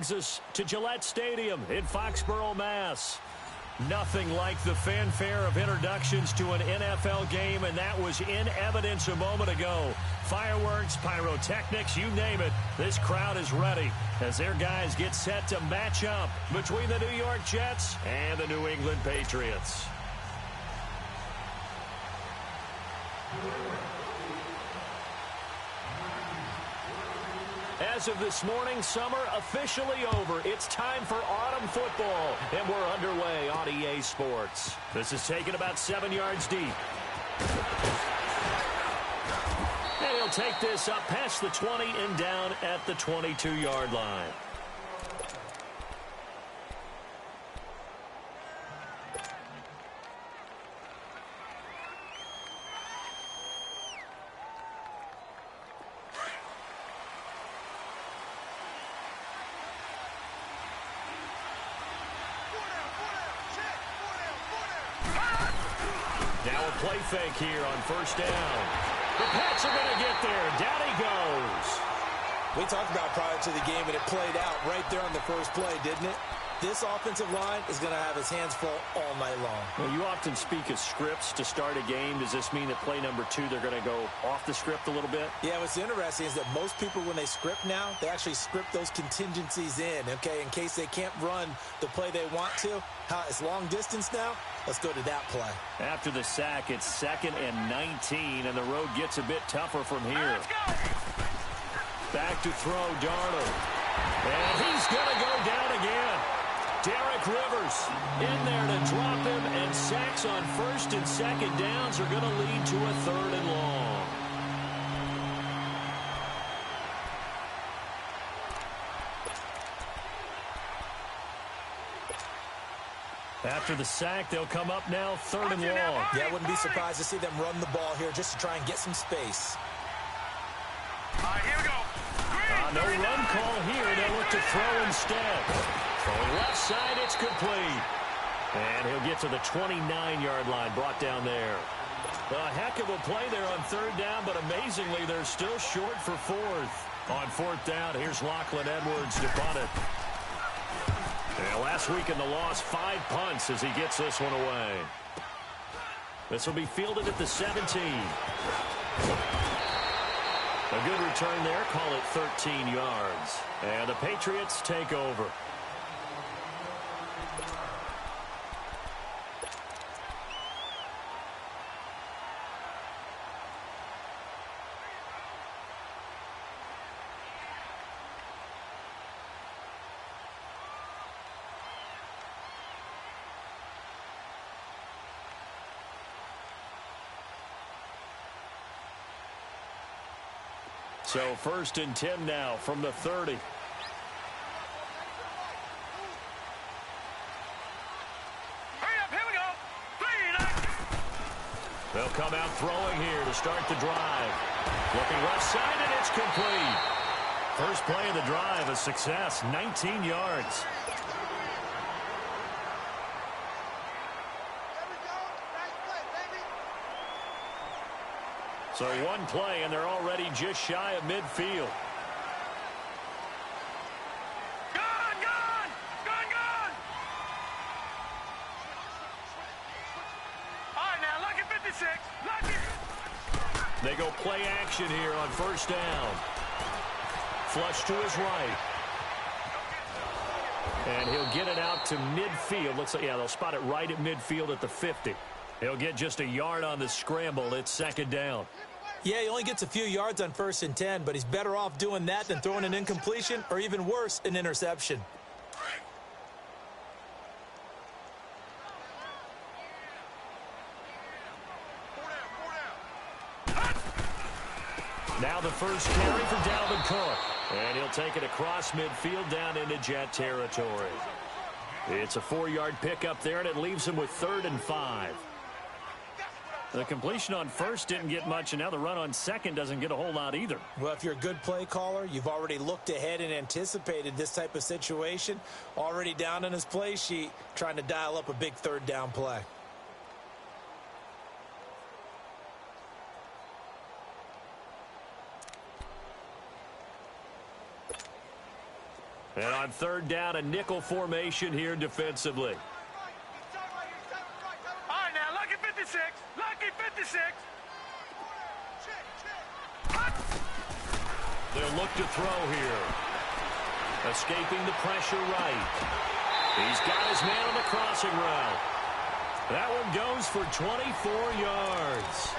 brings us to Gillette Stadium in Foxborough, Mass. Nothing like the fanfare of introductions to an NFL game, and that was in evidence a moment ago. Fireworks, pyrotechnics, you name it. This crowd is ready as their guys get set to match up between the New York Jets and the New England Patriots. As of this morning, summer officially over. It's time for autumn football, and we're underway on EA Sports. This is taken about 7 yards deep. And he'll take this up past the 20 and down at the 22-yard line. Play fake here on first down. The Pats are going to get there. Down he goes. We talked about prior to the game, and it played out right there on the first play, didn't it? This offensive line is going to have his hands full all night long. Well, you often speak of scripts to start a game. Does this mean that play number 2, they're going to go off the script a little bit? Yeah, what's interesting is that most people, when they script now, they actually script those contingencies in, okay, in case they can't run the play they want to. It's long distance now. Let's go to that play. After the sack, it's 2nd and 19, and the road gets a bit tougher from here. Back to throw, Darnold. And he's going to go down again. Derek Rivers in there to drop him, and sacks on 1st and 2nd downs are going to lead to a 3rd and long. After the sack, they'll come up now 3rd and long. Yeah, I wouldn't be surprised to see them run the ball here just to try and get some space. Here we go. No run call here. They'll look to throw instead. Throwing left side, it's complete. And he'll get to the 29-yard line, brought down there. A heck of a play there on 3rd down, but amazingly, they're still short for 4th. On 4th down, here's Lachlan Edwards to punt it. And last week in the loss, 5 punts as he gets this one away. This will be fielded at the 17. A good return there, call it 13 yards. And the Patriots take over. So 1st and 10 now from the 30. Hurry up, here we go. They'll come out throwing here to start the drive. Looking left side, and it's complete. First play of the drive, a success, 19 yards. So one play, and they're already just shy of midfield. Gone! All right, now, lucky 56. Lucky. They go play action here on 1st down. Flush to his right. And he'll get it out to midfield. Looks like, yeah, they'll spot it right at midfield at the 50. He'll get just a yard on the scramble. It's 2nd down. Yeah, he only gets a few yards on 1st and 10, but he's better off doing that than throwing an incompletion or even worse, an interception. Now the first carry for Dalvin Cook. And he'll take it across midfield down into Jet territory. It's a 4-yard pickup there, and it leaves him with 3rd and 5. The completion on 1st didn't get much, and now the run on 2nd doesn't get a whole lot either. Well, if you're a good play caller, you've already looked ahead and anticipated this type of situation. Already down on his play sheet, trying to dial up a big 3rd down play. And on third down, a nickel formation here defensively. All right, now, lucky 56. Lucky 56. They'll look to throw here. Escaping the pressure right. He's got his man on the crossing route. That one goes for 24 yards.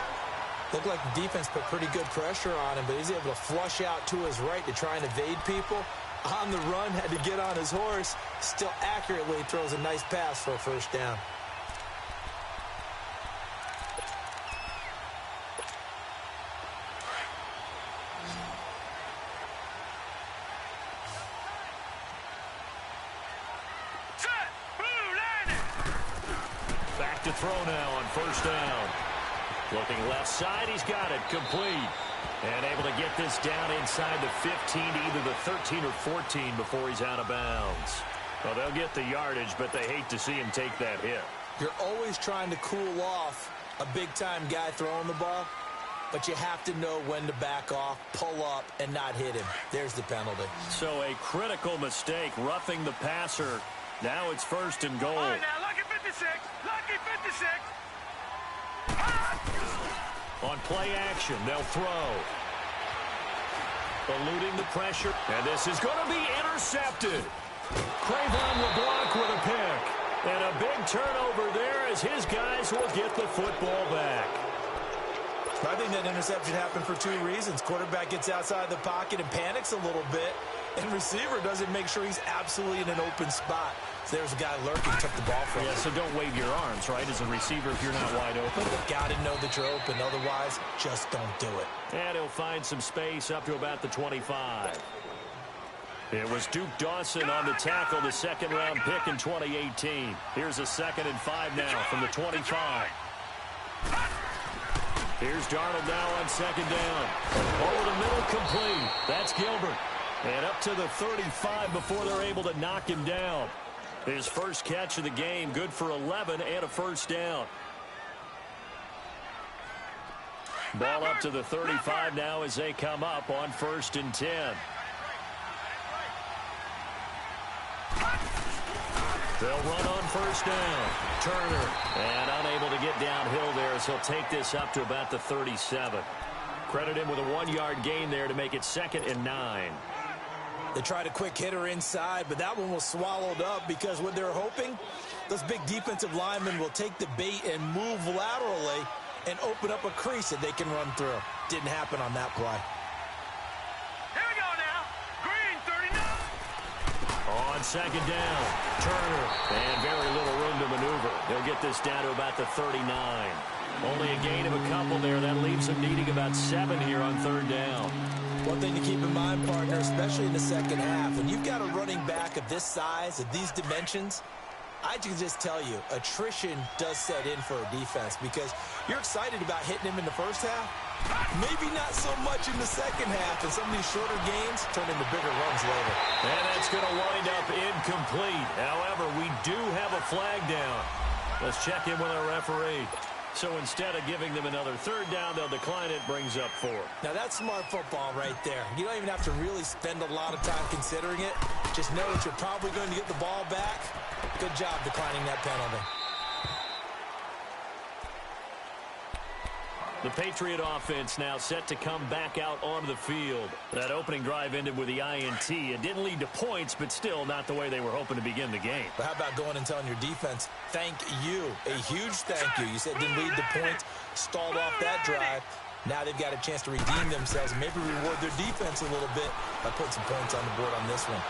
Looked like the defense put pretty good pressure on him, but he's able to flush out to his right to try and evade people. On the run, had to get on his horse. Still accurately throws a nice pass for a first down. Back to throw now on first down. Looking left side, he's got it, complete. And able to get this down inside the 15 to either the 13 or 14 before he's out of bounds. Well, they'll get the yardage, but they hate to see him take that hit. You're always trying to cool off a big-time guy throwing the ball, but you have to know when to back off, pull up, and not hit him. There's the penalty. So a critical mistake, roughing the passer. Now it's first and goal. All right, now, lucky 56. Lucky 56. On play action, they'll throw. Eluding the pressure, and this is going to be intercepted. Crayvon LeBlanc with a pick. And a big turnover there as his guys will get the football back. I think that interception happened for two reasons. Quarterback gets outside the pocket and panics a little bit, and receiver doesn't make sure he's absolutely in an open spot. So there's a guy lurking, took the ball from him. Yeah, so don't wave your arms, right, as a receiver if you're not wide open. Got to know that you're open. Otherwise, just don't do it. And he'll find some space up to about the 25. It was Duke Dawson on the tackle, the second-round pick in 2018. Here's a 2nd and 5 now from the 25. Here's Darnold now on second down. Over the middle, complete. That's Gilbert. And up to the 35 before they're able to knock him down. His first catch of the game, good for 11 and a first down. Ball up to the 35 now as they come up on 1st and 10. They'll run on first down. Turner, and unable to get downhill there as he'll take this up to about the 37. Credit him with a 1-yard gain there to make it 2nd and 9. They tried a quick hitter inside, but that one was swallowed up because what they're hoping, those big defensive linemen will take the bait and move laterally and open up a crease that they can run through. Didn't happen on that play. Here we go now. Green, 39. On second down, Turner, and very little room to maneuver. He'll get this down to about the 39. Only a gain of a couple there. That leaves him needing about 7 here on 3rd down. One thing to keep in mind, partner, especially in the second half, when you've got a running back of this size, of these dimensions, I can just tell you, attrition does set in for a defense because you're excited about hitting him in the first half. Maybe not so much in the second half, and some of these shorter gains turn into bigger runs later. And that's going to wind up incomplete. However, we do have a flag down. Let's check in with our referee. So instead of giving them another 3rd down, they'll decline it, brings up 4. Now, that's smart football right there. You don't even have to really spend a lot of time considering it. Just know that you're probably going to get the ball back. Good job declining that penalty. The Patriot offense now set to come back out onto the field. That opening drive ended with the INT. It didn't lead to points, but still not the way they were hoping to begin the game. But how about going and telling your defense, thank you, a huge thank you. You said it didn't lead to points, stalled off that drive. Now they've got a chance to redeem themselves and maybe reward their defense a little bit by putting some points on the board on this one.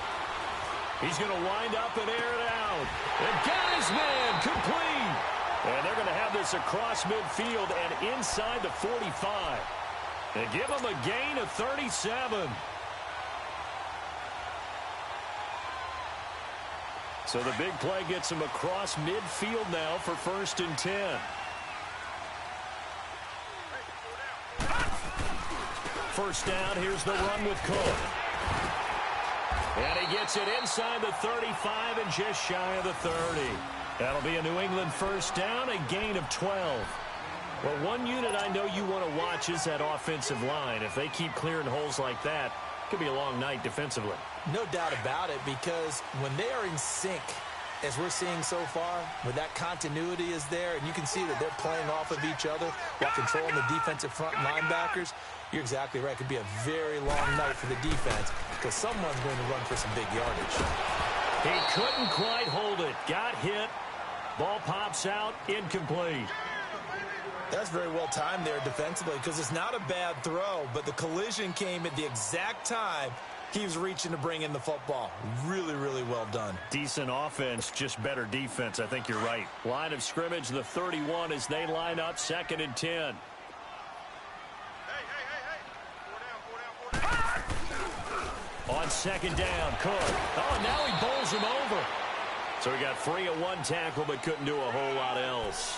He's going to wind up and air it out. And got his man, complete. And they're going to have this across midfield and inside the 45. They give him a gain of 37. So the big play gets him across midfield now for 1st and 10. First down, here's the run with Cook. And he gets it inside the 35 and just shy of the 30. That'll be a New England first down, a gain of 12. Well, one unit I know you want to watch is that offensive line. If they keep clearing holes like that, Could be a long night defensively. No doubt about it, because when they are in sync, as we're seeing so far, when that continuity is there, and you can see that they're playing off of each other while controlling the defensive front linebackers, you're exactly right. It could be a very long night for the defense because someone's going to run for some big yardage. He couldn't quite hold it. Got hit. Ball pops out. Incomplete. That's very well timed there defensively because it's not a bad throw, but the collision came at the exact time he was reaching to bring in the football. Really, really well done. Decent offense, just better defense. I think you're right. Line of scrimmage, the 31 as they line up, 2nd and 10. On 2nd down, Cook. Oh, now he bowls him over. So he got free of one tackle but couldn't do a whole lot else.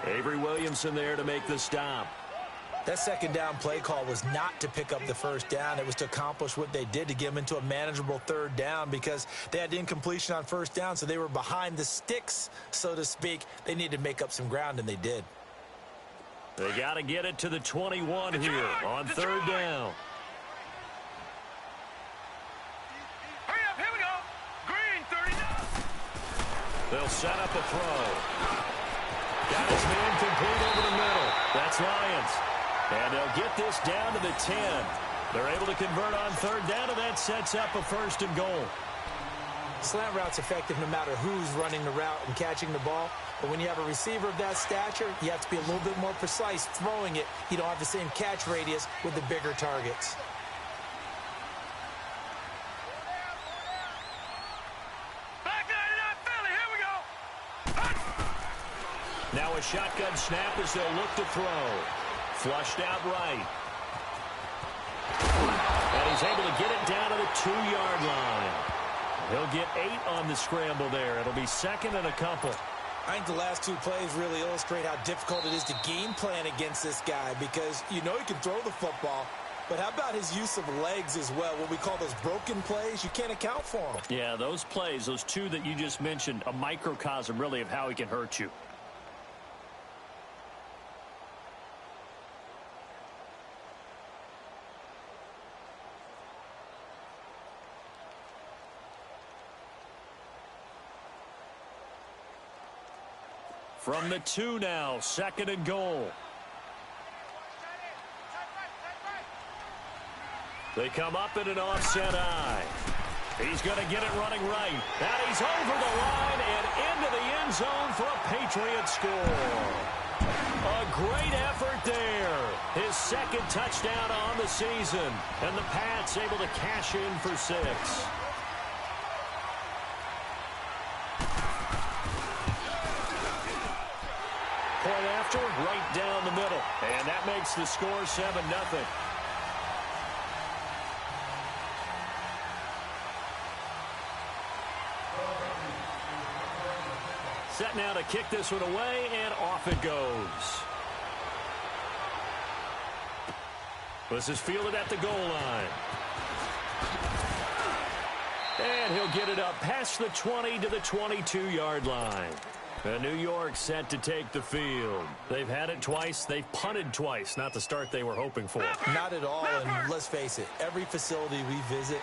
Avery Williamson there to make the stop. That 2nd down play call was not to pick up the 1st down. It was to accomplish what they did to get them into a manageable 3rd down because they had incompletion on 1st down, so they were behind the sticks, so to speak. They needed to make up some ground, and they did. They got to get it to the 21 here on 3rd down. Hurry up, here we go. Green, 39. They'll set up a throw. Got his man complete over the middle. That's Lions. And they'll get this down to the 10. They're able to convert on 3rd down, and that sets up a 1st and goal. Slant route's effective no matter who's running the route and catching the ball. But when you have a receiver of that stature, you have to be a little bit more precise throwing it. You don't have the same catch radius with the bigger targets. Back 99, Philly, here we go. Now a shotgun snap as they'll look to throw. Flushed out right. And he's able to get it down to the 2-yard line. He'll get 8 on the scramble there. It'll be 2nd and a couple. I think the last 2 plays really illustrate how difficult it is to game plan against this guy because you know he can throw the football, but how about his use of legs as well? What we call those broken plays, you can't account for them. Yeah, those plays, those 2 that you just mentioned, a microcosm really of how he can hurt you. From the 2 now, 2nd and goal. They come up in an offset eye. He's going to get it running right. And he's over the line and into the end zone for a Patriot score. A great effort there. His 2nd touchdown on the season. And the Pats able to cash in for 6. Point after, right down the middle. And that makes the score 7-0. Set now to kick this one away, and off it goes. This is fielded at the goal line. And he'll get it up past the 20 to the 22-yard line. And New York set to take the field. They've had it twice. They've punted twice. Not the start they were hoping for. Not at all, and let's face it, every facility we visit,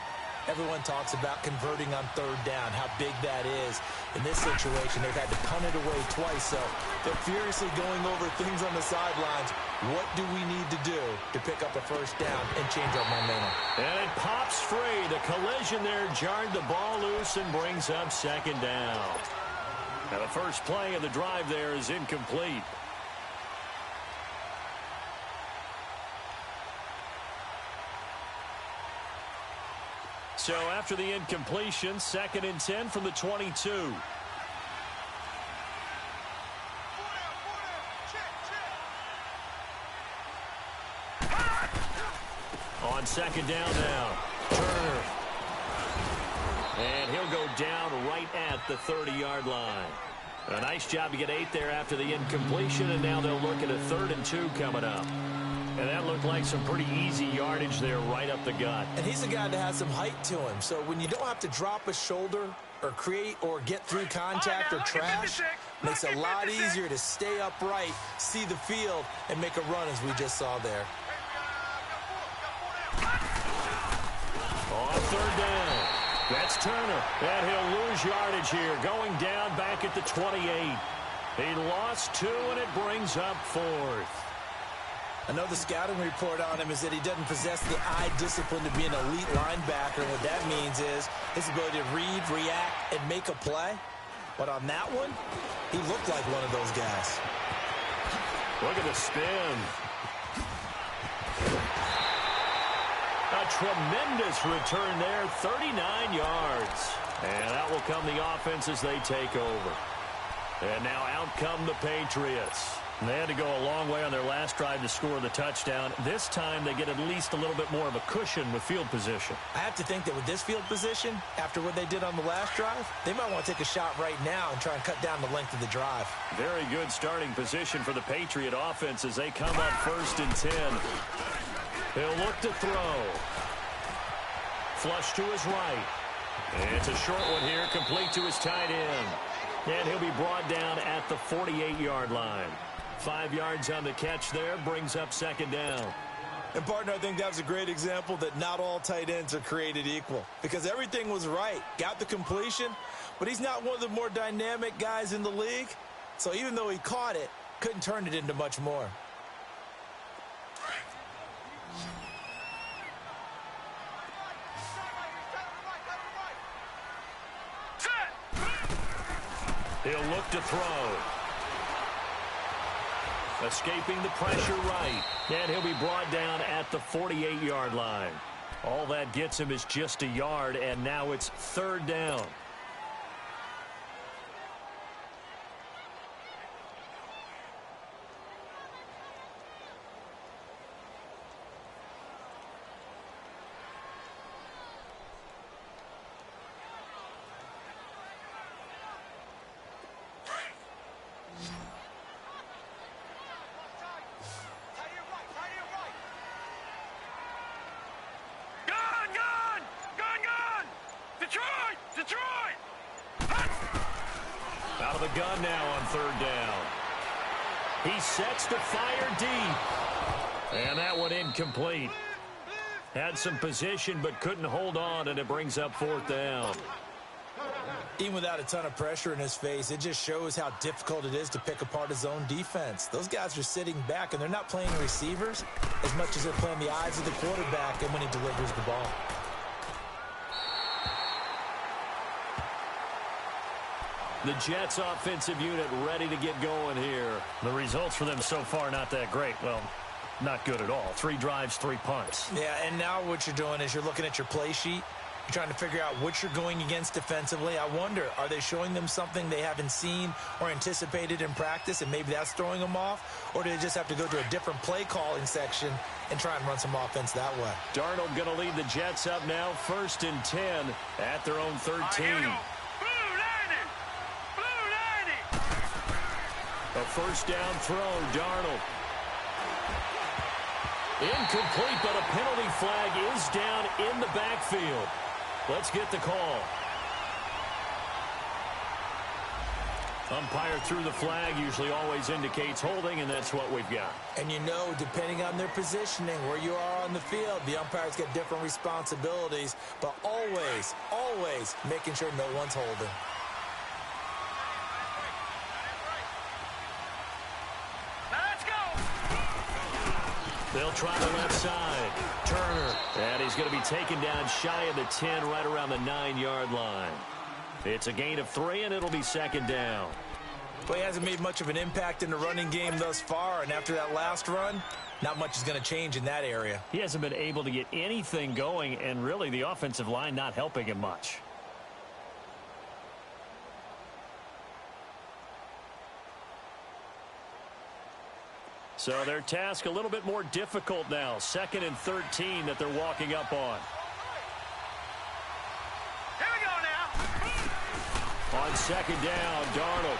everyone talks about converting on 3rd down, how big that is. In this situation, they've had to punt it away twice, so they're furiously going over things on the sidelines. What do we need to do to pick up a 1st down and change our momentum? And it pops free. The collision there jarred the ball loose and brings up 2nd down. Now the first play of the drive there is incomplete. So after the incompletion, 2nd and 10 from the 22. On 2nd down now, Turner. And he'll go down right at the 30-yard line. A nice job to get 8 there after the incompletion, and now they'll look at a 3rd and 2 coming up. And that looked like some pretty easy yardage there right up the gut. And he's a guy that has some height to him, so when you don't have to drop a shoulder or create or get through contact or trash, it makes it a lot easier to stay upright, see the field, and make a run as we just saw there. third down. That's Turner. And he'll lose yardage here, going down back at the 28. He lost 2, and it brings up 4th. Another scouting report on him is that he doesn't possess the eye discipline to be an elite linebacker. And what that means is his ability to read, react, and make a play. But on that one, he looked like one of those guys. Look at the spin. A tremendous return there, 39 yards. And that will come the offense as they take over. And now out come the Patriots. They had to go a long way on their last drive to score the touchdown. This time they get at least a little bit more of a cushion with field position. I have to think that with this field position, after what they did on the last drive, they might want to take a shot right now and try and cut down the length of the drive. Very good starting position for the Patriot offense as they come up 1st and 10. He'll look to throw. Flush to his right. And it's a short one here, complete to his tight end. And he'll be brought down at the 48-yard line. 5 yards on the catch there, brings up 2nd down. And, partner, I think that was a great example that not all tight ends are created equal. Because everything was right. Got the completion, but he's not one of the more dynamic guys in the league. So even though he caught it, couldn't turn it into much more. He'll look to throw. Escaping the pressure right. And he'll be brought down at the 48-yard line. All that gets him is just a yard, and now it's 3rd down. Out of the gun now on 3rd down. He sets to fire deep. And that one incomplete. Had some position but couldn't hold on, and it brings up 4th down. Even without a ton of pressure in his face, it just shows how difficult it is to pick apart his own defense. Those guys are sitting back, and they're not playing receivers as much as they're playing the eyes of the quarterback and when he delivers the ball. The Jets offensive unit ready to get going here. The results for them so far not that great. Well, not good at all. 3 drives, 3 punts. Yeah, and now what you're doing is you're looking at your play sheet. You're trying to figure out what you're going against defensively. I wonder, are they showing them something they haven't seen or anticipated in practice, and maybe that's throwing them off? Or do they just have to go to a different play calling section and try and run some offense that way? Darnold going to lead the Jets up now, 1st and 10 at their own 13. A 1st down throw, Darnold. Incomplete, but a penalty flag is down in the backfield. Let's get the call. Umpire threw the flag, usually always indicates holding, and that's what we've got. And you know, depending on their positioning, where you are on the field, the umpires get different responsibilities, but always, always making sure no one's holding. They'll try the left side. Turner. And he's going to be taken down shy of the 10, right around the 9-yard line. It's a gain of 3, and it'll be 2nd down. Well, he hasn't made much of an impact in the running game thus far, and after that last run, not much is going to change in that area. He hasn't been able to get anything going, and really the offensive line not helping him much. So their task a little bit more difficult now. 2nd and 13 that they're walking up on. Here we go now. On 2nd down, Darnold.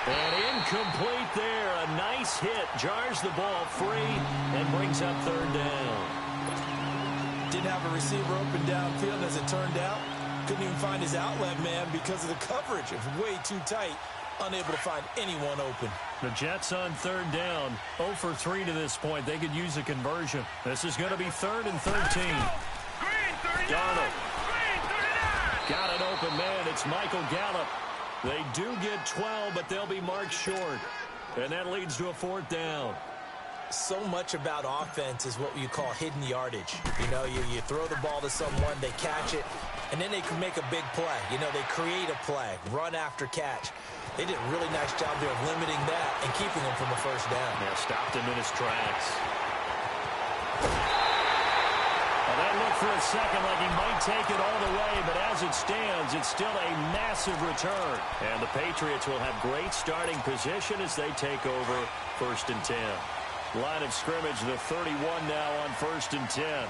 And incomplete there. A nice hit. Jars the ball free and brings up 3rd down. Didn't have a receiver open downfield, as it turned out. Couldn't even find his outlet man because of the coverage. It was way too tight. Unable to find anyone open. The Jets on 3rd down. 0 for 3 to this point. They could use a conversion. This is going to be 3rd and 13. Green 3. Darnold. Got an open man. It's Michael Gallup. They do get 12, but they'll be marked short. And that leads to a 4th down. So much about offense is what you call hidden yardage. You know, you throw the ball to someone, they catch it, and then they can make a big play. You know, they create a play, run after catch. They did a really nice job there of limiting that and keeping him from a 1st down. Yeah, stopped him in his tracks. Well, that looked for a second like he might take it all the way, but as it stands, it's still a massive return. And the Patriots will have great starting position as they take over 1st and 10. Line of scrimmage, the 31 now on 1st and 10.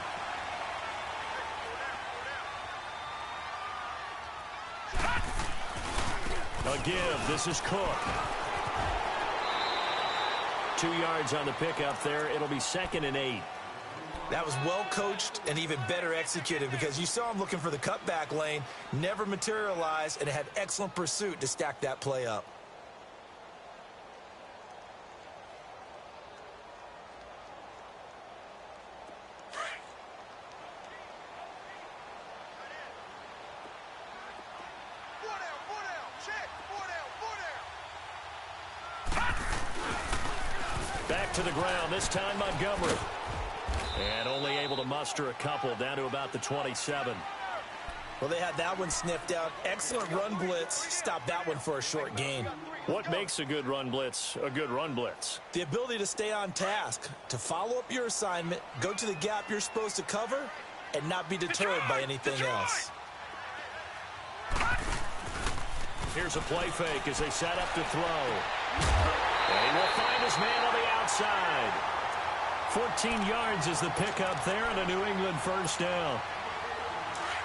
A give. This is Cook. 2 yards on the pickup there. It'll be 2nd and 8. That was well coached and even better executed because you saw him looking for the cutback lane, never materialized, and had excellent pursuit to stack that play up. Back to the ground, this time Montgomery. And only able to muster a couple down to about the 27. Well, they had that one sniffed out. Excellent run blitz. Stopped that one for a short gain. What makes a good run blitz a good run blitz? The ability to stay on task, to follow up your assignment, go to the gap you're supposed to cover, and not be deterred by anything else. Here's a play fake as they set up to throw. And he will find his man on the outside. 14 yards is the pickup there and a New England 1st down.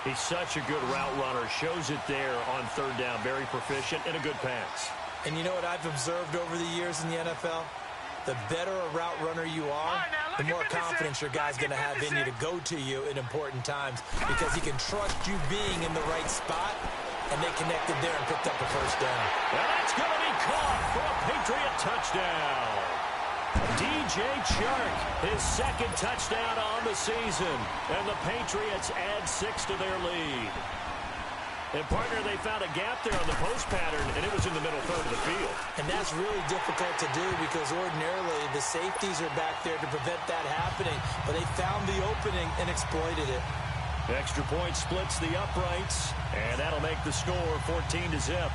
He's such a good route runner. Shows it there on 3rd down. Very proficient and a good pass. And you know what I've observed over the years in the NFL? The better a route runner you are, the more confidence your guy's going to have in you to go to you in important times because he can trust you being in the right spot, and they connected there and picked up the 1st down. And that's going to be caught for a Patriot touchdown. DJ Chark, his 2nd touchdown on the season. And the Patriots add 6 to their lead. And, partner, they found a gap there on the post pattern, and it was in the middle 3rd of the field. And that's really difficult to do because ordinarily the safeties are back there to prevent that happening. But they found the opening and exploited it. Extra point splits the uprights, and that'll make the score 14-0.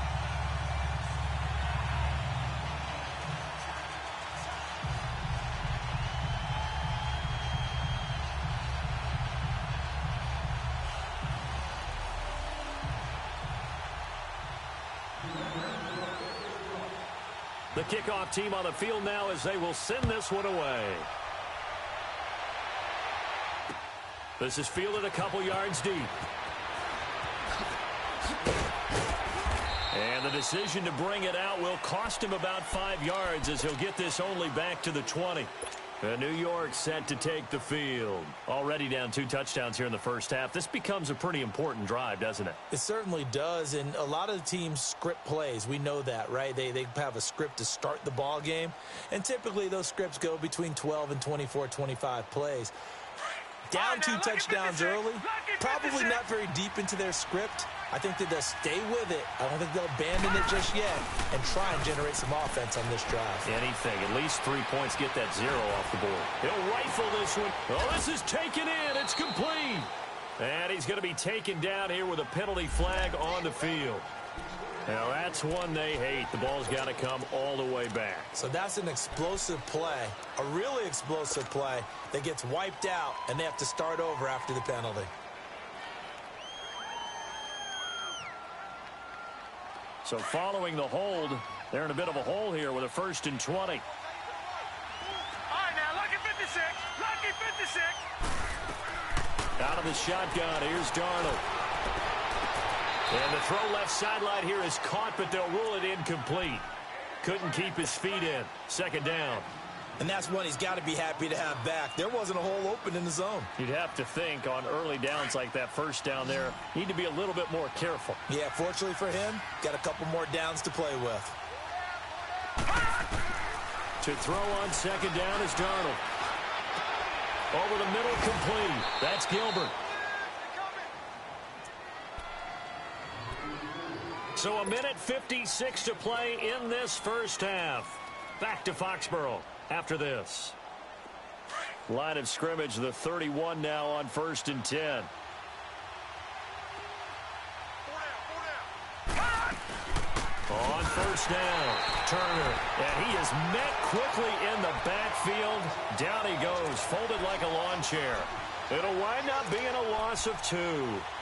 The kickoff team on the field now as they will send this one away. This is fielded a couple yards deep. And the decision to bring it out will cost him about 5 yards as he'll get this only back to the 20. And New York set to take the field. Already down 2 touchdowns here in the 1st half. This becomes a pretty important drive, doesn't it? It certainly does, and a lot of the teams script plays. We know that, right? They have a script to start the ball game, and typically those scripts go between 12 and 24, 25 plays. Down 2 touchdowns early, probably not very deep into their script. I think that they'll stay with it. I don't think they'll abandon it just yet and try and generate some offense on this drive. Anything. At least 3 points. Get that 0 off the board. He'll rifle this one. Oh, this is taken in. It's complete. And he's going to be taken down here with a penalty flag on the field. Now, that's one they hate. The ball's got to come all the way back. So that's an explosive play, a really explosive play that gets wiped out, and they have to start over after the penalty. So following the hold, they're in a bit of a hole here with a 1st and 20. All right, now, lucky 56. Lucky 56. Out of the shotgun, here's Darnold. And the throw left sideline here is caught, but they'll rule it incomplete. Couldn't keep his feet in. 2nd down. And that's one he's got to be happy to have back. There wasn't a hole open in the zone. You'd have to think on early downs like that 1st down there, need to be a little bit more careful. Yeah, fortunately for him, got a couple more downs to play with. To throw on 2nd down is Darnold. Over the middle, complete. That's Gilbert. So a minute 56 to play in this first half. Back to Foxborough after this. Line of scrimmage, the 31 now on 1st and 10. On first down, Turner, and he is met quickly in the backfield. Down he goes, folded like a lawn chair. It'll wind up being a loss of 2,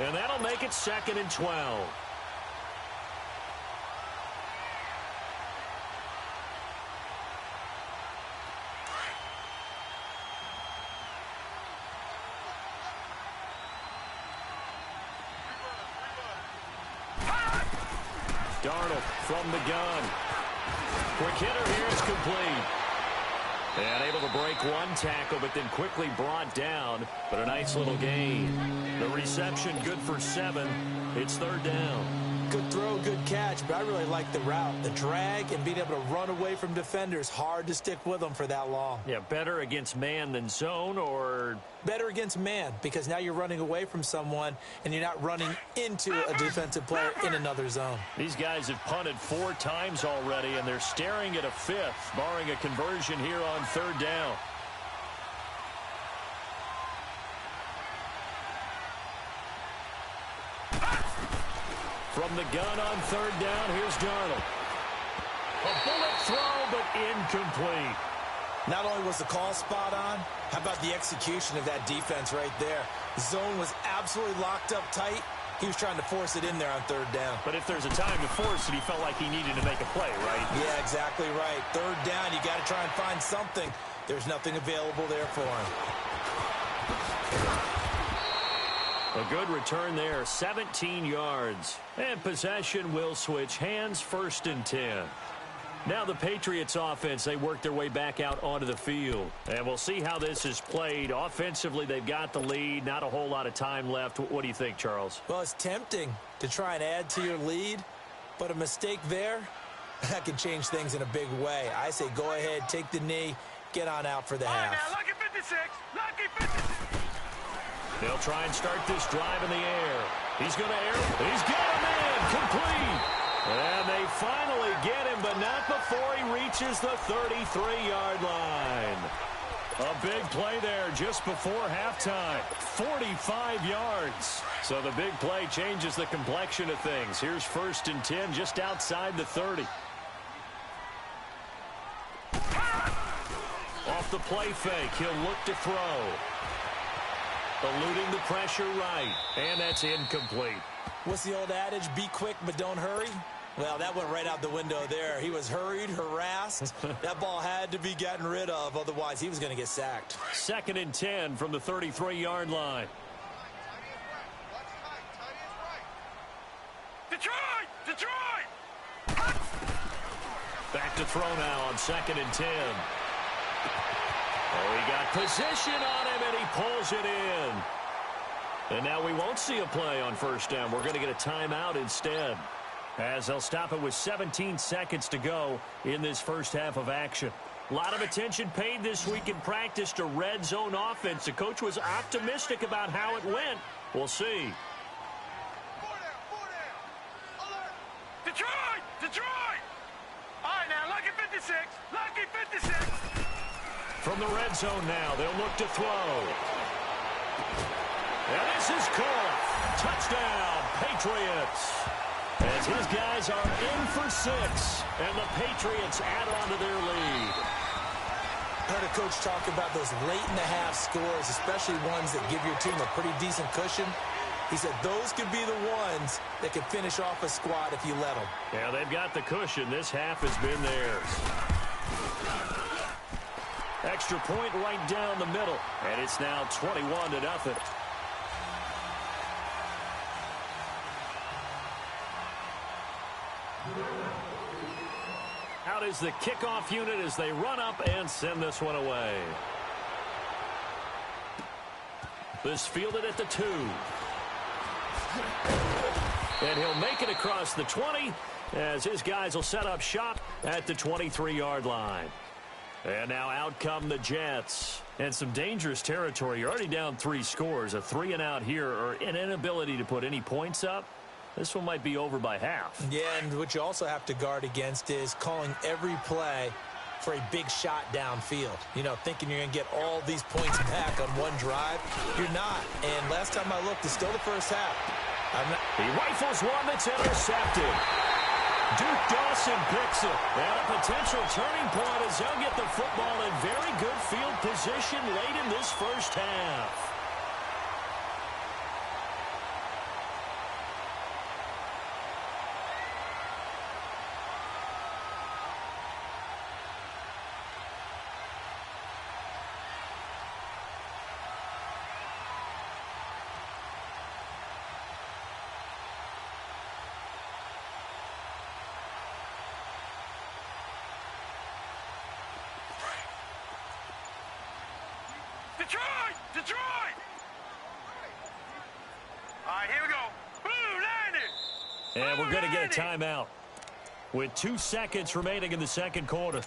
and that'll make it 2nd and 12. Darnold from the gun. Quick hitter here is complete. And able to break one tackle, but then quickly brought down. But a nice little gain. The reception good for 7. It's 3rd down. Good throw, good catch, but I really like the route. The drag and being able to run away from defenders. Hard to stick with them for that long. Yeah, better against man than zone, or... Better against man, because now you're running away from someone and you're not running into a defensive player in another zone. These guys have punted 4 times already, and they're staring at a 5th, barring a conversion here on 3rd down. From the gun on 3rd down, here's Darnold. A bullet throw, but incomplete. Not only was the call spot on, how about the execution of that defense right there? The zone was absolutely locked up tight. He was trying to force it in there on 3rd down. But if there's a time to force it, he felt like he needed to make a play, right? Yeah, exactly right. 3rd down, you got to try and find something. There's nothing available there for him. A good return there, 17 yards. And possession will switch hands, 1st and 10. Now the Patriots offense, they work their way back out onto the field. And we'll see how this is played. Offensively, they've got the lead. Not a whole lot of time left. What do you think, Charles? Well, it's tempting to try and add to your lead, but a mistake there, that can change things in a big way. I say go ahead, take the knee, get on out for the half. All right, now, lucky 56. Lucky 56. They'll try and start this drive in the air. He's going to air. He's got him in. Complete. And they finally get him, but not before he reaches the 33-yard line. A big play there just before halftime. 45 yards. So the big play changes the complexion of things. Here's 1st and 10 just outside the 30. Off the play fake, he'll look to throw. Eluding the pressure right, and that's incomplete. What's the old adage? Be quick, but don't hurry. Well, that went right out the window there. He was hurried, harassed. That ball had to be gotten rid of, otherwise he was going to get sacked. 2nd and 10 from the 33-yard line. Detroit! Detroit! Back to throw now on 2nd and 10. Oh, he got position on him, and he pulls it in. And now we won't see a play on 1st down. We're going to get a timeout instead, as they'll stop it with 17 seconds to go in this first half of action. A lot of attention paid this week in practice to red zone offense. The coach was optimistic about how it went. We'll see. Detroit! Detroit! All right, now, lucky 56. Lucky 56. From the red zone now, they'll look to throw. And this is caught. Touchdown, Patriots. As his guys are in for 6, and the Patriots add on to their lead. I heard a coach talk about those late-in-the-half scores, especially ones that give your team a pretty decent cushion. He said those could be the ones that can finish off a squad if you let them. Yeah, they've got the cushion. This half has been theirs. Extra point right down the middle, and it's now 21-0. Out is the kickoff unit as they run up and send this one away. This fielded at the 2. And he'll make it across the 20 as his guys will set up shop at the 23-yard line. And now out come the Jets. And some dangerous territory. You're already down 3 scores. A 3-and-out here, or an inability to put any points up. This one might be over by half. Yeah, and what you also have to guard against is calling every play for a big shot downfield. You know, thinking you're going to get all these points back on one drive. You're not. And last time I looked, it's still the first half. He rifles one that's intercepted. Duke Dawson picks it. And a potential turning point as they'll get the football in very good field position late in this first half. Detroit! Detroit! All right, here we go. Boom, landed! And we're going to get a timeout with 2 seconds remaining in the second quarter.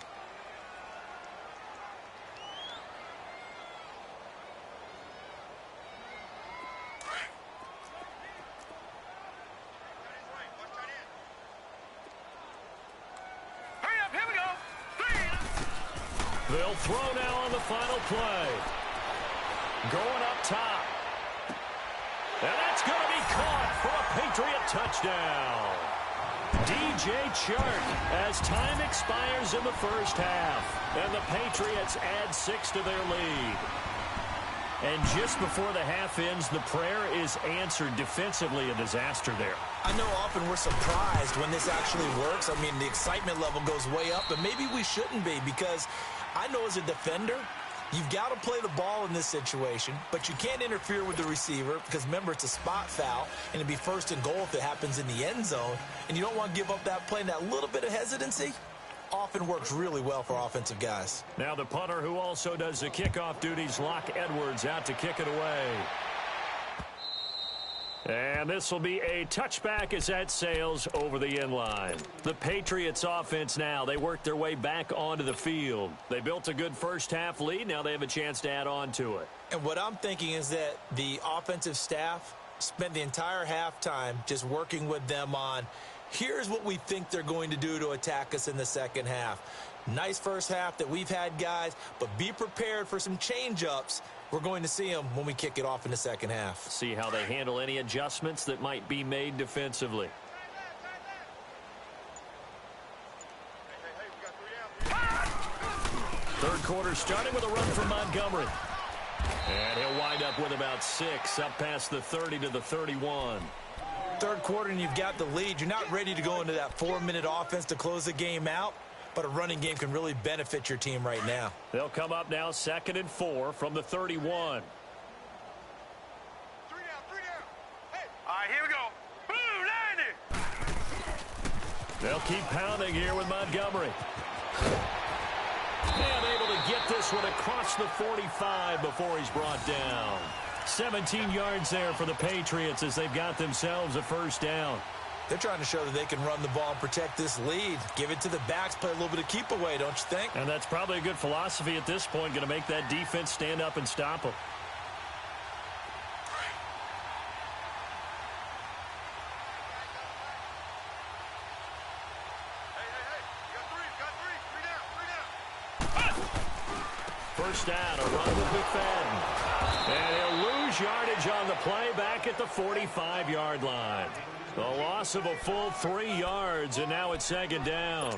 Hurry up, here we go. They'll throw now on the final play. Going up top. And that's going to be caught for a Patriot touchdown. DJ Chark as time expires in the first half. And the Patriots add 6 to their lead. And just before the half ends, the prayer is answered defensively. A disaster there. I know often we're surprised when this actually works. I mean, the excitement level goes way up, but maybe we shouldn't be, because I know as a defender, you've got to play the ball in this situation, but you can't interfere with the receiver because, remember, it's a spot foul, and it'd be first and goal if it happens in the end zone, and you don't want to give up that play. And that little bit of hesitancy often works really well for offensive guys. Now the punter, who also does the kickoff duties, Locke Edwards, out to kick it away. And this will be a touchback as that sails over the end line. The Patriots offense now, they work their way back onto the field. They built a good first half lead. Now they have a chance to add on to it. And what I'm thinking is that the offensive staff spent the entire halftime just working with them on, here's what we think they're going to do to attack us in the second half. Nice first half that we've had, guys, but be prepared for some change-ups. We're going to see them when we kick it off in the second half. See how they handle any adjustments that might be made defensively. Third quarter starting with a run from Montgomery. And he'll wind up with about 6, up past the 30 to the 31. Third quarter and you've got the lead. You're not ready to go into that 4-minute offense to close the game out, but a running game can really benefit your team right now. They'll come up now 2nd and 4 from the 31. 3 down. Hey. All right, here we go. Boom, landed! They'll keep pounding here with Montgomery. And able to get this one across the 45 before he's brought down. 17 yards there for the Patriots as they've got themselves a first down. They're trying to show that they can run the ball and protect this lead. Give it to the backs, play a little bit of keep away, don't you think? And that's probably a good philosophy at this point, going to make that defense stand up and stop them. First down, a run with McFadden. And he'll lose yardage on the play back at the 45-yard line. The loss of a full 3 yards, and now it's 2nd down.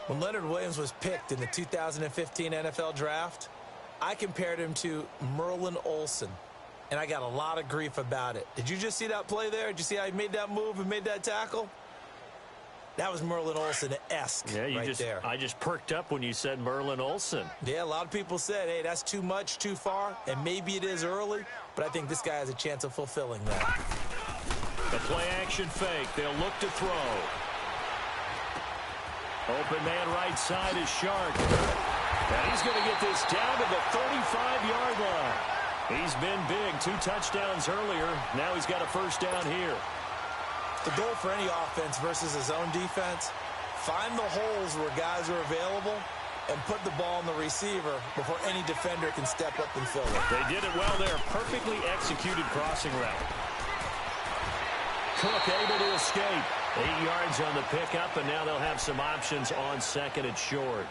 When Leonard Williams was picked in the 2015 NFL Draft, I compared him to Merlin Olsen, and I got a lot of grief about it. Did you just see that play there? Did you see how he made that move and made that tackle? That was Merlin Olsen-esque there. I just perked up when you said Merlin Olsen. Yeah, a lot of people said, hey, that's too much, too far, and maybe it is early, but I think this guy has a chance of fulfilling that. The play-action fake. They'll look to throw. Open man right side is Shark. And he's going to get this down to the 35-yard line. He's been big. 2 touchdowns earlier. Now he's got a first down here. The goal for any offense versus a zone defense, find the holes where guys are available and put the ball on the receiver before any defender can step up and fill it. They did it well there. Perfectly executed crossing route. Cook able to escape. 8 yards on the pickup, and now they'll have some options on second and short.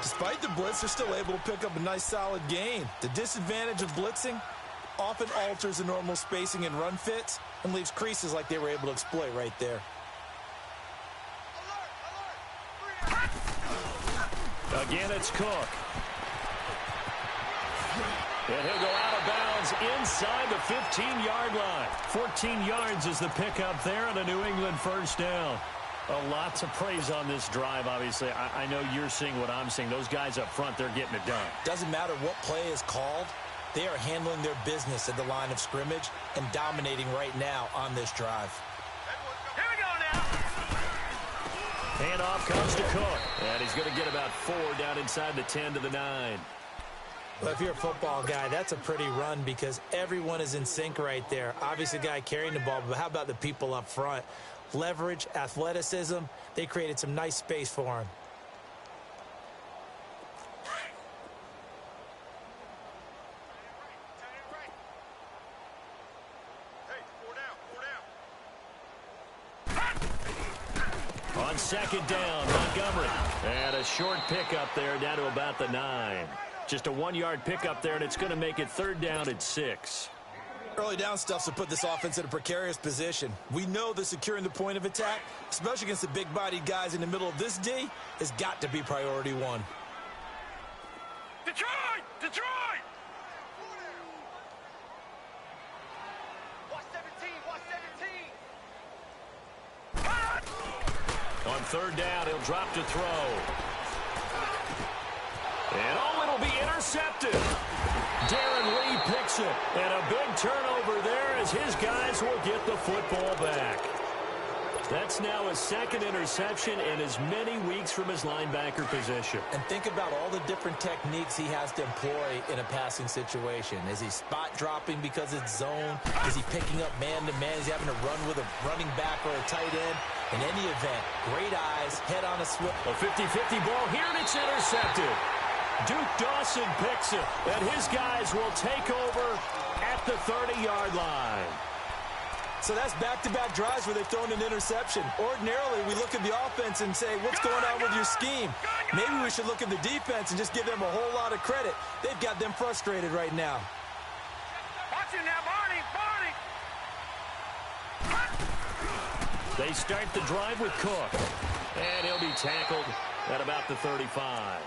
Despite the blitz, they're still able to pick up a nice solid gain. The disadvantage of blitzing often alters the normal spacing and run fits and leaves creases like they were able to exploit right there. Again, it's Cook. And he'll go out of bounds inside the 15-yard line. 14 yards is the pickup there and a New England first down. Lots of praise on this drive, obviously. I know you're seeing what I'm seeing. Those guys up front, they're getting it done. Doesn't matter what play is called. They are handling their business at the line of scrimmage and dominating right now on this drive. Here we go now. Handoff comes to Cook. And he's going to get about 4 down inside the 10 to the 9. Well, if you're a football guy, that's a pretty run because everyone is in sync right there. Obviously, the guy carrying the ball, but how about the people up front? Leverage, athleticism, they created some nice space for him. On second down, Montgomery. And a short pickup there down to about the 9. Just a 1-yard pickup there, and it's going to make it 3rd down and 6. Early down stuff to put this offense in a precarious position. We know that securing the point of attack, especially against the big-bodied guys in the middle of this D, has got to be priority 1. Detroit! Detroit! Watch 17, watch 17. On 3rd down, he'll drop to throw. And it'll be intercepted. Darren Lee picks it. And a big turnover there as his guys will get the football back. That's now his 2nd interception in as many weeks from his linebacker position. And think about all the different techniques he has to employ in a passing situation. Is he spot dropping because it's zone? Is he picking up man-to-man? Is he having to run with a running back or a tight end? In any event, great eyes, head on a swivel. A 50-50 ball here, and it's intercepted. Duke Dawson picks it, and his guys will take over at the 30-yard line. So that's back-to-back drives where they've thrown an interception. Ordinarily, we look at the offense and say, what's going on with your scheme? Maybe we should look at the defense and just give them a whole lot of credit. They've got them frustrated right now. Watch it now, Barney! Barney! They start the drive with Cook, and he'll be tackled at about the 35.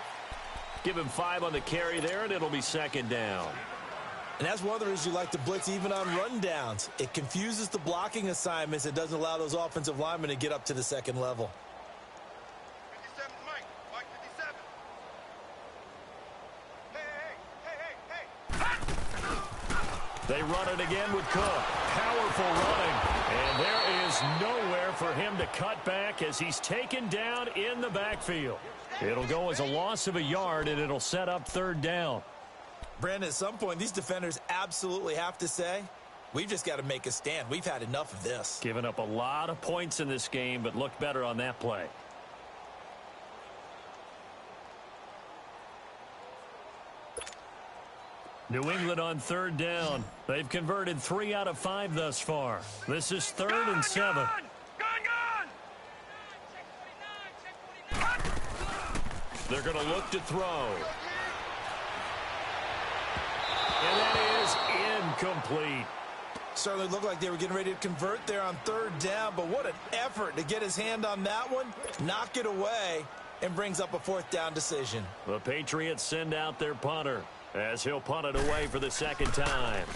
Give him 5 on the carry there, and it'll be 2nd down. And that's one of the reasons you like to blitz even on rundowns. It confuses the blocking assignments. It doesn't allow those offensive linemen to get up to the 2nd level. 57 Mike. Mike 57. Hey. They run it again with Cook. Powerful running. And there is nowhere for him to cut back as he's taken down in the backfield. It'll go as a loss of a yard, and it'll set up 3rd down. Brandon, at some point, these defenders absolutely have to say, we've just got to make a stand. We've had enough of this. Giving up a lot of points in this game, but looked better on that play. New England on 3rd down. They've converted 3 out of 5 thus far. This is 3rd and 7. Gun! They're going to look to throw. And that is incomplete. Certainly looked like they were getting ready to convert there on 3rd down, but what an effort to get his hand on that one, knock it away, and brings up a 4th down decision. The Patriots send out their punter as he'll punt it away for the 2nd time.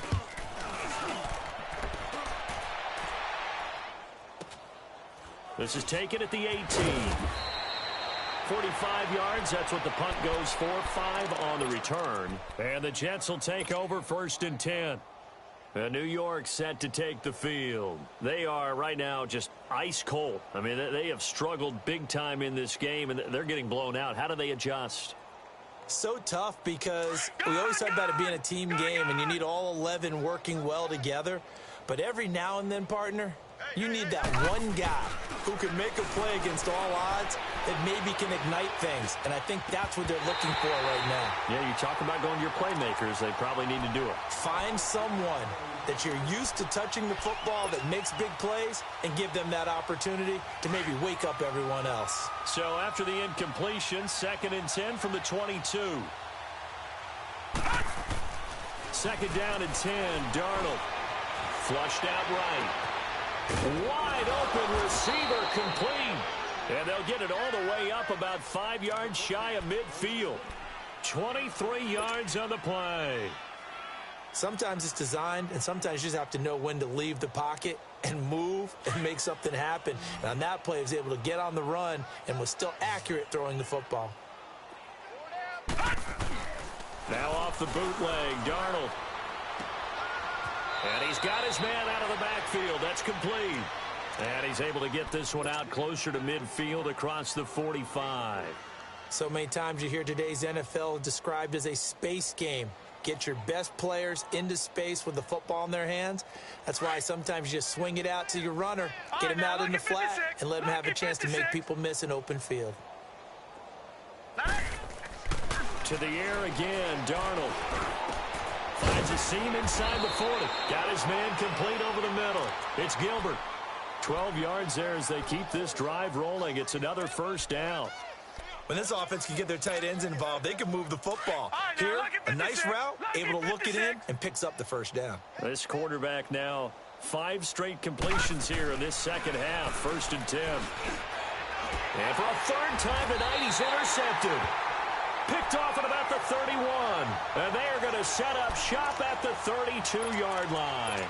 This is taken at the 18. 45 yards, that's what the punt goes for. 5 on the return. And the Jets will take over 1st and 10. New York set to take the field. They are right now just ice cold. I mean, they have struggled big time in this game, and they're getting blown out. How do they adjust? So tough because we always talk about it being a team game, and you need all 11 working well together. But every now and then, partner, You need that one guy who can make a play against all odds that maybe can ignite things. And I think that's what they're looking for right now. Yeah, you talk about going to your playmakers. They probably need to do it. Find someone that you're used to touching the football that makes big plays and give them that opportunity to maybe wake up everyone else. So after the incompletion, 2nd and 10 from the 22. 2nd down and 10, Darnold. Flushed out right. Wide open receiver complete. And they'll get it all the way up about 5 yards shy of midfield. 23 yards on the play. Sometimes it's designed, and sometimes you just have to know when to leave the pocket and move and make something happen. And on that play, he was able to get on the run and was still accurate throwing the football. Now off the bootleg, Darnold. And he's got his man out of the backfield. That's complete. And he's able to get this one out closer to midfield across the 45. So many times you hear today's NFL described as a space game. Get your best players into space with the football in their hands. That's why sometimes you just swing it out to your runner, get him out in the flat, and let him have a chance to make people miss an open field. To the air again, Darnold. Finds a seam inside the 40. Got his man complete over the middle. It's Gilbert. 12 yards there as they keep this drive rolling. It's another 1st down. When this offense can get their tight ends involved, they can move the football. Here, a nice route, able to look it in, and picks up the 1st down. This quarterback now, 5 straight completions here in this 2nd half. 1st and 10. And for a 3rd time tonight, he's intercepted. Picked off at about the 31. And they are going to set up shop at the 32-yard line.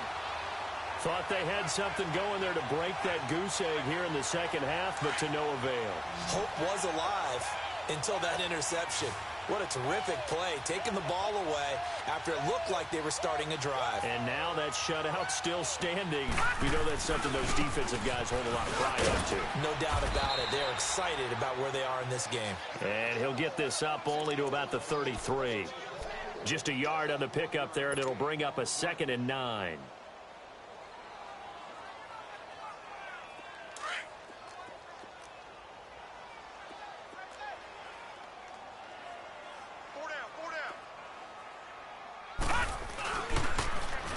Thought they had something going there to break that goose egg here in the 2nd half, but to no avail. Hope was alive until that interception. What a terrific play, taking the ball away after it looked like they were starting a drive. And now that shutout still standing. You know that's something those defensive guys hold a lot of pride up to. No doubt about it. They're excited about where they are in this game. And he'll get this up only to about the 33. Just a yard on the pickup there, and it'll bring up a 2nd and 9.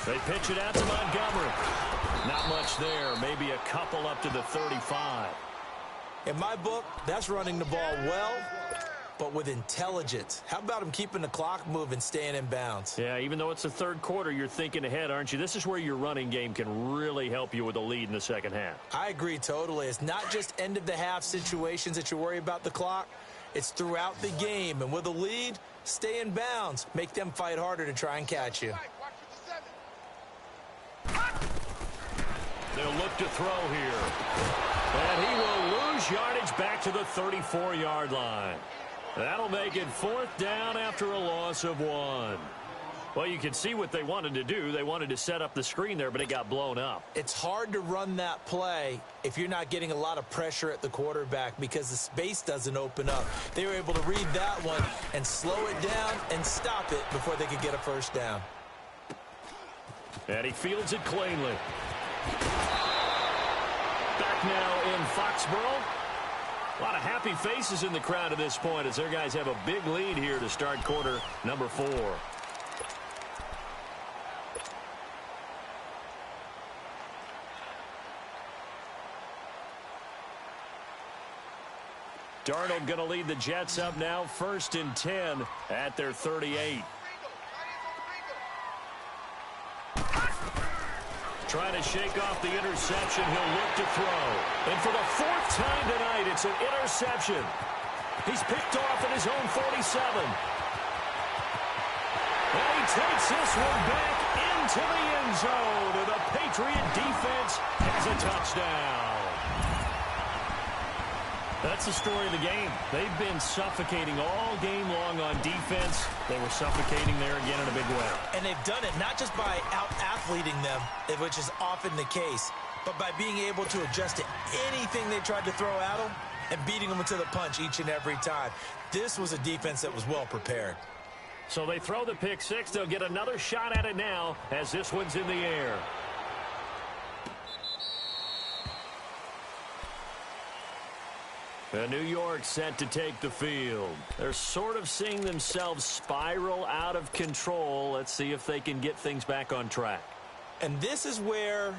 They pitch it out to Montgomery. Not much there. Maybe a couple up to the 35. In my book, that's running the ball well, but with intelligence. How about him keeping the clock moving, staying in bounds? Yeah, even though it's the 3rd quarter, you're thinking ahead, aren't you? This is where your running game can really help you with a lead in the 2nd half. I agree totally. It's not just end-of-the-half situations that you worry about the clock. It's throughout the game. And with a lead, stay in bounds. Make them fight harder to try and catch you. They'll look to throw here. And he will lose yardage back to the 34-yard line. That'll make it 4th down after a loss of 1. Well, you can see what they wanted to do. They wanted to set up the screen there, but it got blown up. It's hard to run that play if you're not getting a lot of pressure at the quarterback because the space doesn't open up. They were able to read that one and slow it down and stop it before they could get a 1st down. And he fields it cleanly. Back now in Foxborough. A lot of happy faces in the crowd at this point as their guys have a big lead here to start quarter number 4. Darnold going to lead the Jets up now, 1st and 10 at their 38. Trying to shake off the interception. He'll look to throw. And for the 4th time tonight, it's an interception. He's picked off at his own 47. And he takes this one back into the end zone. And the Patriot defense has a touchdown. That's the story of the game. They've been suffocating all game long on defense. They were suffocating there again in a big way. And they've done it not just by out-athleting them, which is often the case, but by being able to adjust to anything they tried to throw at them and beating them to the punch each and every time. This was a defense that was well prepared. So they throw the pick 6. They'll get another shot at it now as this one's in the air. New York set to take the field. They're sort of seeing themselves spiral out of control. Let's see if they can get things back on track. And this is where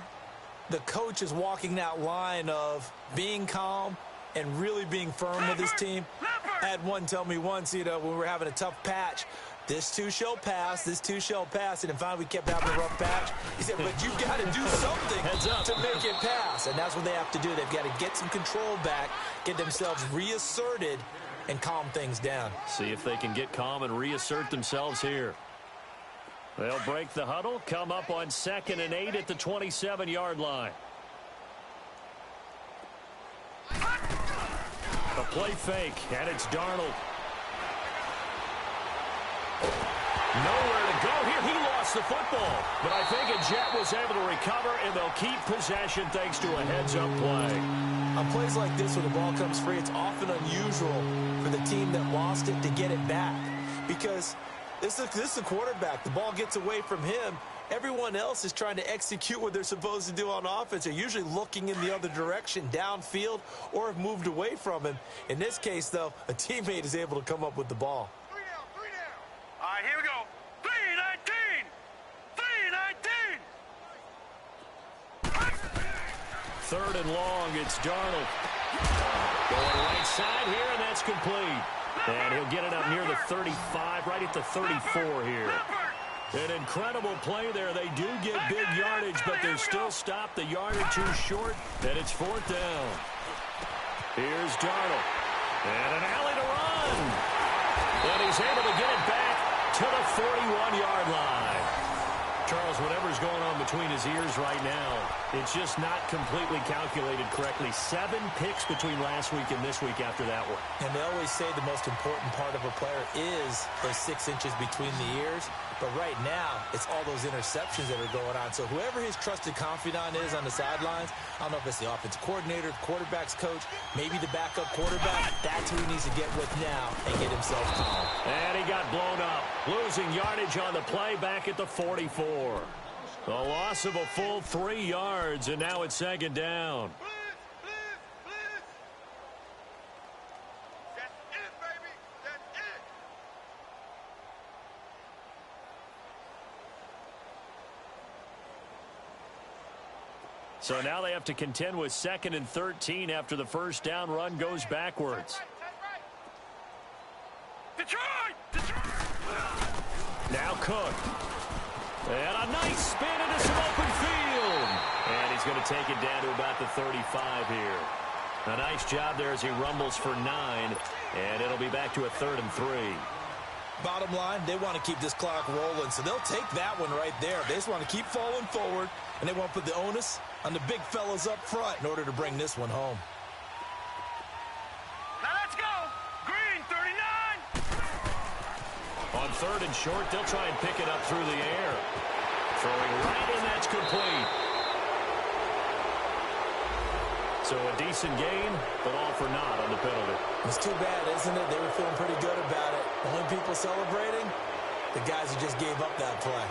the coach is walking that line of being calm and really being firm with his team. I had one tell me once, when we were having a tough patch, this too shall pass, this too shall pass. And finally we kept having a rough patch. He said, but you've got to do something to make it pass. And that's what they have to do. They've got to get some control back, get themselves reasserted, and calm things down. See if they can get calm and reassert themselves here. They'll break the huddle, come up on 2nd and 8 at the 27-yard line. A play fake, and it's Darnold. Nowhere to go here. He lost the football. But I think a Jet was able to recover, and they'll keep possession thanks to a heads-up play. On plays like this where the ball comes free, it's often unusual for the team that lost it to get it back. Because this is a quarterback. The ball gets away from him. Everyone else is trying to execute what they're supposed to do on offense. They're usually looking in the other direction, downfield, or have moved away from him. In this case, though, a teammate is able to come up with the ball. Three down. All right, here we go. 3-19. 3-19. 3rd and long, it's Darnold. Going right side here, and that's complete. And he'll get it up near the 35, right at the 34 here. An incredible play there. They do get big yardage, but they're still stopped a yard or two short, and it's 4th down. Here's Darnold. And an alley to run. And he's able to get it back to the 41-yard line. Charles, whatever's going on between his ears right now, it's just not completely calculated correctly. 7 picks between last week and this week after that one. And they always say the most important part of a player is those 6 inches between the ears. But right now, it's all those interceptions that are going on. So whoever his trusted confidant is on the sidelines, I don't know if it's the offensive coordinator, the quarterback's coach, maybe the backup quarterback, that's who he needs to get with now and get himself calm. And he got blown up, losing yardage on the play back at the 44. A loss of a full 3 yards, and now it's 2nd down. That's it, baby. That's it. So now they have to contend with 2nd and 13 after the first down run goes backwards. Detroit! Now Cook. And a nice spin into some open field. And he's going to take it down to about the 35 here. A nice job there as he rumbles for 9. And it'll be back to a 3rd and 3. Bottom line, they want to keep this clock rolling, so they'll take that one right there. They just want to keep falling forward, and they want to put the onus on the big fellas up front in order to bring this one home. Now let's go. Green, 39. On 3rd and short, they'll try and pick it up through the air. Throwing right in, that's complete. So a decent gain, but all for naught on the penalty. It's too bad, isn't it? They were feeling pretty good about it. The only people celebrating, the guys who just gave up that play.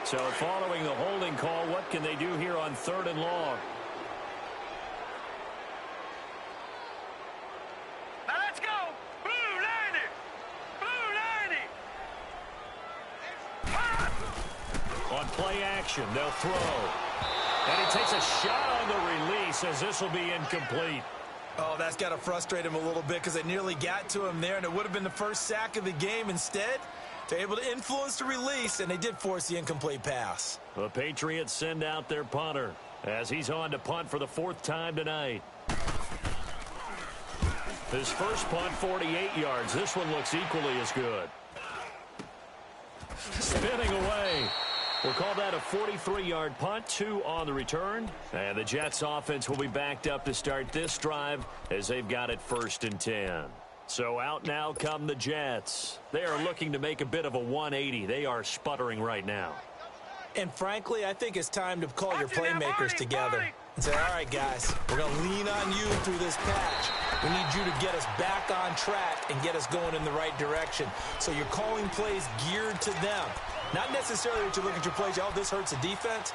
So following the holding call, what can they do here on 3rd and long? Now let's go. Blue 90. Blue 90. On play action, they'll throw. And he takes a shot on the release as this will be incomplete. Oh, that's got to frustrate him a little bit because they nearly got to him there, and it would have been the first sack of the game. Instead, they're able to influence the release, and they did force the incomplete pass. The Patriots send out their punter as he's on to punt for the 4th time tonight. His first punt, 48 yards. This one looks equally as good. Spinning away. We'll call that a 43-yard punt, 2 on the return. And the Jets offense will be backed up to start this drive as they've got it 1st and 10. So out now come the Jets. They are looking to make a bit of a 180. They are sputtering right now. And frankly, I think it's time to call your playmakers together and say, all right, guys, we're going to lean on you through this patch. We need you to get us back on track and get us going in the right direction. So you're calling plays geared to them. Not necessarily that you look at your plays, oh, this hurts the defense.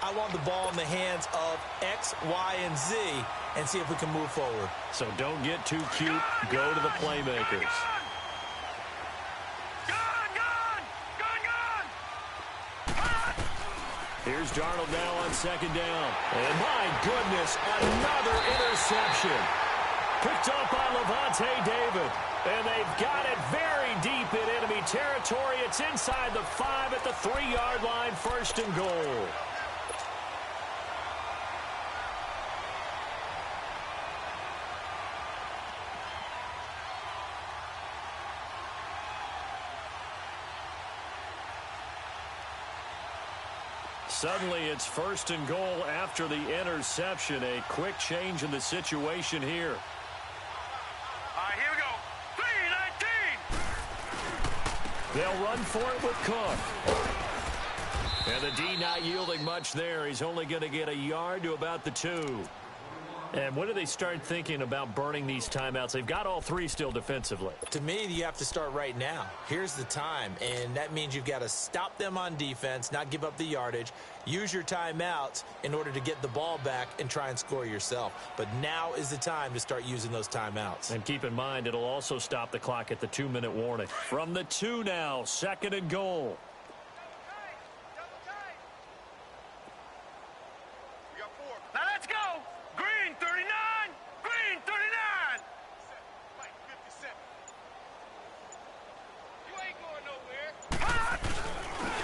I want the ball in the hands of X, Y, and Z and see if we can move forward. So don't get too cute. Go to the playmakers. Here's Darnold now on second down. And my goodness, another interception. Picked up by Levante David. And they've got it very deep in enemy territory. It's inside the 5 at the 3-yard line, 1st and goal. Suddenly, it's 1st and goal after the interception. A quick change in the situation here. All right, here we go. 3-19. They'll run for it with Cook. And the D not yielding much there. He's only going to get a yard to about the 2. And when do they start thinking about burning these timeouts? They've got all 3 still defensively. To me, you have to start right now. Here's the time, and that means you've got to stop them on defense, not give up the yardage, use your timeouts in order to get the ball back and try and score yourself. But now is the time to start using those timeouts. And keep in mind, it'll also stop the clock at the 2-minute warning. From the 2 now, 2nd and goal. We got 4. Now let's go. Green 39. Green 39. Mike 57. You ain't going nowhere.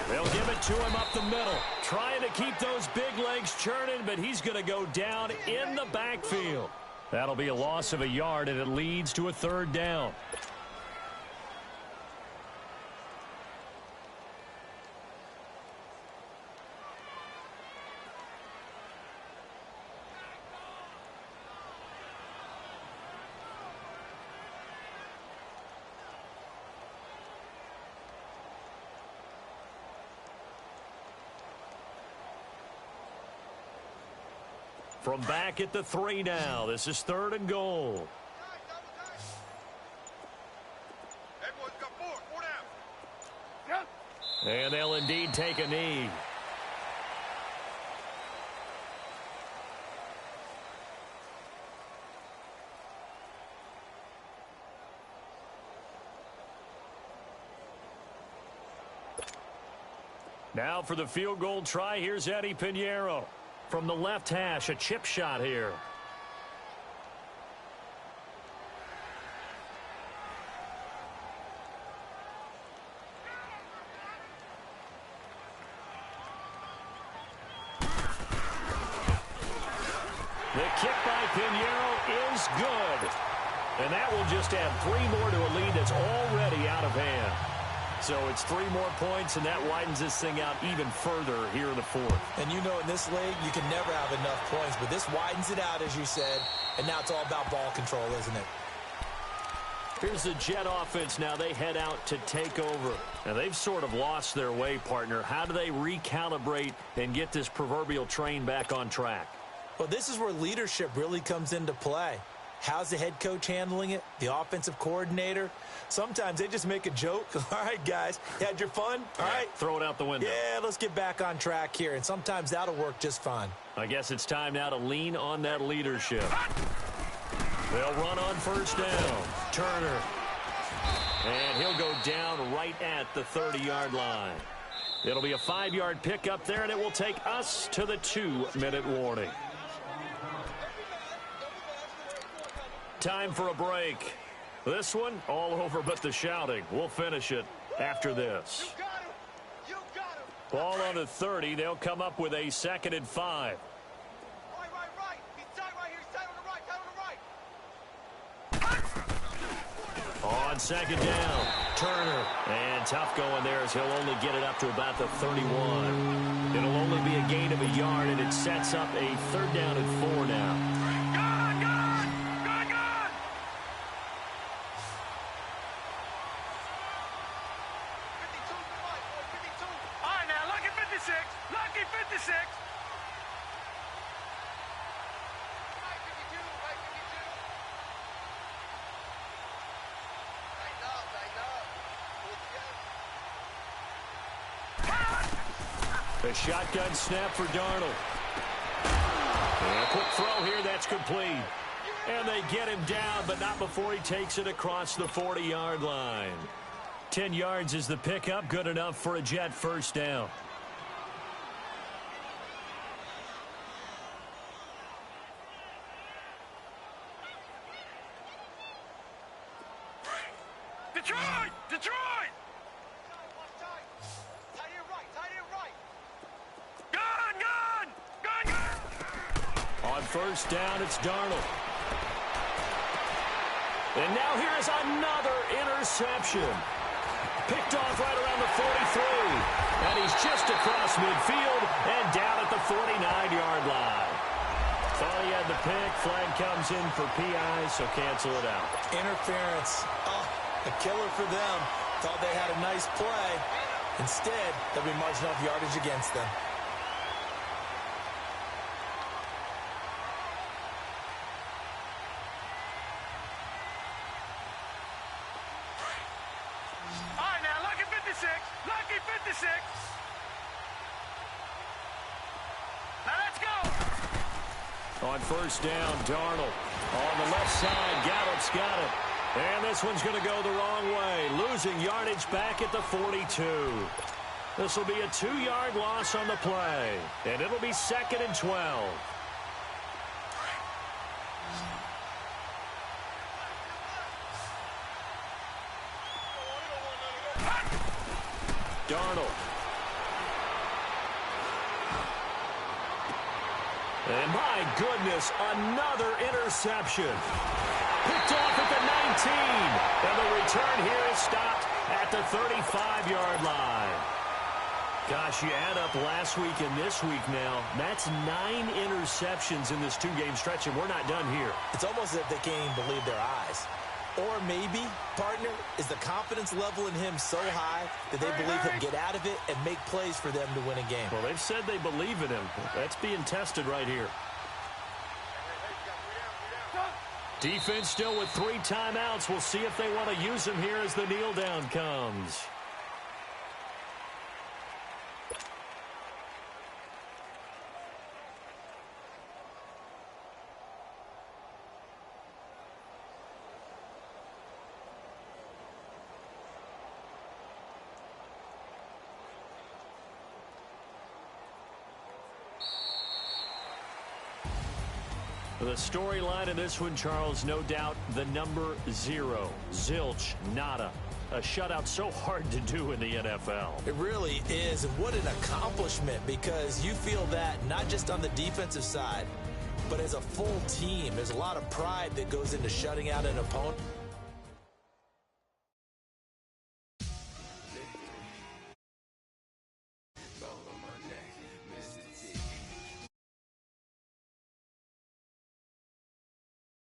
They'll give it to him up the middle. Trying to keep those big legs churning, but he's going to go down in the backfield. That'll be a loss of a yard, and it leads to a 3rd down. From back at the 3 now. This is 3rd and goal. Everyone's got 4. 4 down. And they'll indeed take a knee. Now for the field goal try, here's Eddie Pinheiro. From the left hash, a chip shot here. The kick by Pinheiro is good. And that will just add 3 more to a lead that's already out of hand. So it's 3 more points, and that widens this thing out even further here in the 4th. And you know in this league, you can never have enough points, but this widens it out, as you said, and now it's all about ball control, isn't it? Here's the Jet offense now. They head out to take over. Now, they've sort of lost their way, partner. How do they recalibrate and get this proverbial train back on track? Well, this is where leadership really comes into play. How's the head coach handling it? The offensive coordinator? Sometimes they just make a joke. All right, guys, you had your fun? All right. Throw it out the window. Yeah, let's get back on track here, and sometimes that'll work just fine. I guess it's time now to lean on that leadership. They'll run on 1st down. Turner. And he'll go down right at the 30-yard line. It'll be a 5-yard pickup there, and it will take us to the 2-minute warning. Time for a break. This one, all over but the shouting. We'll finish it after this. Ball on the 30. They'll come up with a 2nd and 5. Right. He's tight right here. He's tight on the right. On 2nd down, Turner. And tough going there as he'll only get it up to about the 31. It'll only be a gain of a yard, and it sets up a 3rd down and 4 now. Lucky 56. A shotgun snap for Darnold. And a quick throw here, that's complete. And they get him down, but not before he takes it across the 40-yard line. 10 yards is the pickup, good enough for a Jet first down. Detroit! Detroit! Gun! Gun! Gun! Gun! On first down, it's Darnold. And now here is another interception. Picked off right around the 43. And he's just across midfield and down at the 49-yard line. Thought he had the pick. Flag comes in for PI, so cancel it out. Interference. Oh, a killer for them. Thought they had a nice play. Instead, they'll be marching off yardage against them. All right, now, lucky 56. Lucky 56. Now, let's go. On first down, Darnold. On the left side, Gallup's got it. And this one's going to go the wrong way. Losing yardage back at the 42. This will be a 2-yard loss on the play. And it'll be 2nd and 12. Darnold. And my goodness, another interception. Picked off at the 19. And the return here is stopped at the 35-yard line. Gosh, you add up last week and this week now. That's 9 interceptions in this 2-game stretch, and we're not done here. It's almost as if they can't even believe their eyes. Or maybe, partner, is the confidence level in him so high that they believe he'll get out of it and make plays for them to win a game. Well, they've said they believe in him. That's being tested right here. Defense still with 3 timeouts. We'll see if they want to use him here as the kneel down comes. The storyline in this one, Charles, no doubt the number 0. Zilch, nada. A shutout so hard to do in the NFL. It really is, and what an accomplishment, because you feel that not just on the defensive side, but as a full team. There's a lot of pride that goes into shutting out an opponent.